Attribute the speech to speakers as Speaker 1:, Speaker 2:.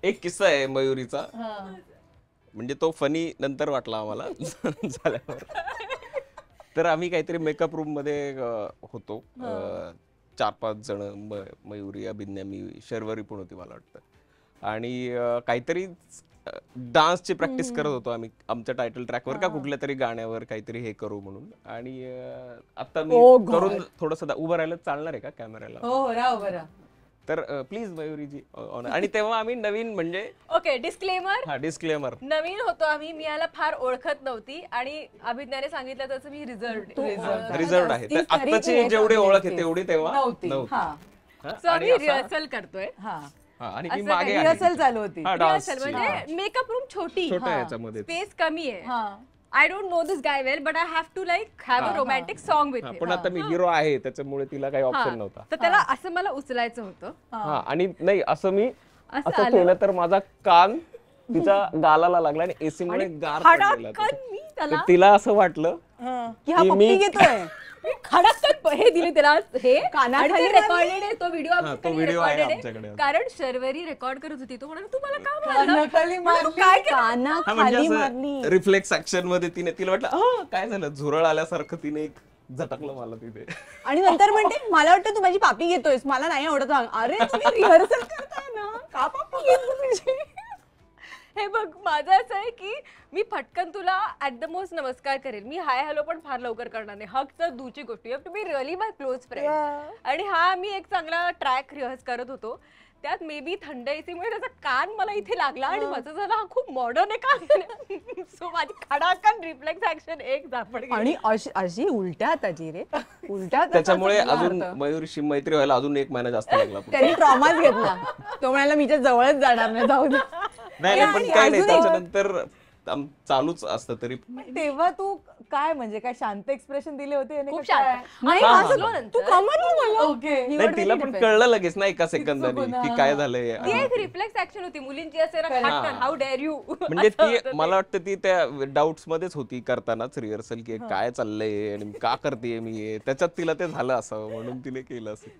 Speaker 1: एक किस्सा आहे मयुरीचा, म्हणजे तो फनी नंतर वाटला आम्हाला झाल्यावर. तर आम्ही काहीतरी मेकअप रूम मध्ये होतो, 4-5 जण, मयुरी, अभिज्ञा, मी, शर्वरी पण होती मला वाटतं, आणि काहीतरी डान्सची प्रॅक्टिस करत होतो आम्ही आमच्या टायटल ट्रॅकवर का कुठल्या तरी गाण्यावर काहीतरी हे करू म्हणून. आणि आता मी करून थोडस उभं राहिलं चालणार आहे का कॅमेऱ्याला?
Speaker 2: हो राव बरं.
Speaker 1: तर प्लीज मयुरीजी. आणि तेव्हा आम्ही नवीन, म्हणजे
Speaker 3: ओके, डिस्क्लेमर.
Speaker 1: हा, डिस्क्लेमर,
Speaker 3: नवीन होतो आम्ही, मी याला फार ओळखत नव्हती आणि अभिज्ञाने सांगितलं तसं मी
Speaker 1: रिझर्व्ड आहे. तर आत्ताची जेवढी ओळख आहे तेवढी तेव्हा नव्हती.
Speaker 3: सो आम्ही रिहर्सल करतोय
Speaker 1: आणि मी मागे
Speaker 2: रिहर्सल चालू होती.
Speaker 3: म्हणजे मेकअप रूम छोटी,
Speaker 1: छोट्या याच्यामध्ये
Speaker 3: स्पेस कमी आहे. I don't know this guy well but I have to like have a romantic song with him.
Speaker 1: पण आता मी हिरो आहे त्याच्यामुळे तिला काही ऑप्शन नव्हता.
Speaker 3: तर त्याला असं मला उचलायचं होतं.
Speaker 1: आणि नाही, असं मी असं केलं तर माझा कान तिच्या गालाला लागला आणि एसी मुळे गार पडलेला. तर तिला असं वाटलं
Speaker 2: की हा पप्पी घेतोय.
Speaker 3: खडक हे दिले त्याला, हे
Speaker 2: कानाखाली
Speaker 3: रेकॉर्डेड आहे तो व्हिडिओ.
Speaker 1: तो व्हिडिओ आहे आमच्याकडे.
Speaker 3: कारण शर्वरी रेकॉर्ड करत होती. तो म्हणाला तू मला का
Speaker 2: कानाखाली मारली. कानाखाली मारली.
Speaker 1: रिफ्लेक्स ऍक्शन मध्ये तिला वाटलं काय झालं, झुरळ आल्यासारखं तिने एक झटकलं मला तिथे.
Speaker 2: आणि नंतर म्हणते मला वाटतं तू माझी पापी घेतोयस, मला नाही आवडत. अरे तुम्ही रिहर्सल करताय ना, का पापी घेतो तुझी?
Speaker 3: हे बघ, माझं असं आहे की मी पटकन तुला ऍट द मोस्ट नमस्कार करेल, मी हाय हॅलो पण फार लवकर करणार नाही. हक तर दूची गोष्ट, you have to be really my close friend. आणि हा मी एक चांगला ट्रॅक रिहर्स करत होतो, त्यात मे बी थंड एसीमुळे त्याचा कान मला इथे लागला आणि माझं झालं हा खूप मॉडर्न आहे का. सो माझी खडाकन रिफ्लेक्स ऍक्शन एक झापड.
Speaker 2: आणि अशी उलट्या हाताची रे, उलट्या.
Speaker 1: त्याच्यामुळे अजून मयुरीशी मैत्री व्हायला अजून 1 महिना जास्त लागला.
Speaker 2: त्यांनी ट्रॉमाच घेतला. तो म्हणाला मीच्या जवळच जाणार नाही, जाऊ दे.
Speaker 1: नाही पण काय नाही, त्याच्यानंतर चालूच असतं. तरी
Speaker 2: तेव्हा तू काय म्हणजे काय शांत एक्सप्रेशन दिले होते?
Speaker 3: खूप शांत.
Speaker 2: तू कमरली मला.
Speaker 1: नाही, तिला पण कळलं लगेच ना एका सेकंदाने की काय झालंय.
Speaker 3: ती एक रिफ्लेक्स ऍक्शन होती मुलींची असे ना, हाऊ डेअर यू.
Speaker 1: म्हणजे ती मला वाटतं ती त्या डाऊट्स मध्येच होती करतानाच रिहर्सल की काय चाललंय आणि का करतेय मी, त्याच्यात तिला ते झालं असावं म्हणून तिने केलं असेल.